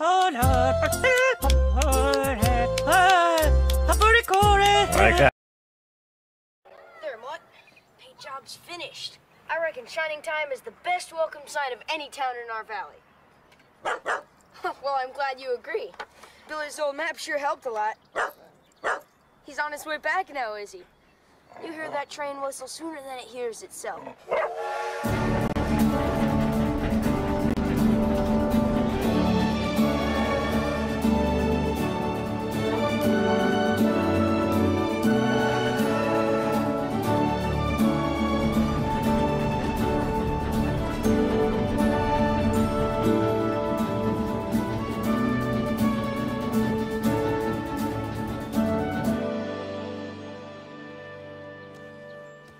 There, Mutt. Paint job's finished. I reckon shining time is the best welcome sign of any town in our valley. Well, I'm glad you agree. Billy's old map sure helped a lot. He's on his way back now, is he? You hear that train whistle sooner than it hears itself.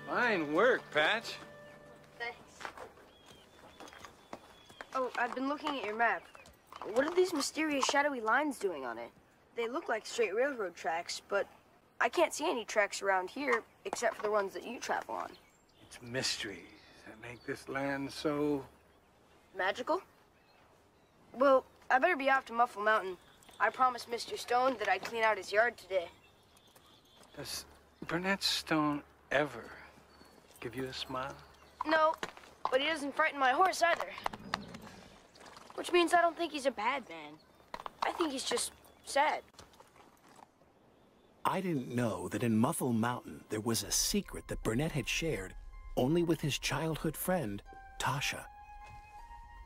Fine work, Patch. Thanks. Oh, I've been looking at your map. What are these mysterious shadowy lines doing on it? They look like straight railroad tracks, but I can't see any tracks around here except for the ones that you travel on. It's mysteries that make this land so... Magical? Well, I better be off to Muffle Mountain. I promised Mr. Stone that I'd clean out his yard today. Does Burnet Stone ever give you a smile? No, but he doesn't frighten my horse either. Which means I don't think he's a bad man. I think he's just sad. I didn't know that in Muffle Mountain there was a secret that Burnet had shared only with his childhood friend, Tasha.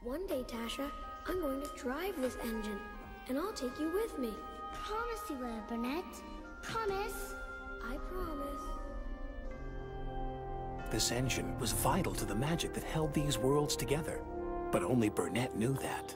One day, Tasha, I'm going to drive this engine, and I'll take you with me. Promise you will, Burnet. Promise. I promise. This engine was vital to the magic that held these worlds together, but only Burnet knew that.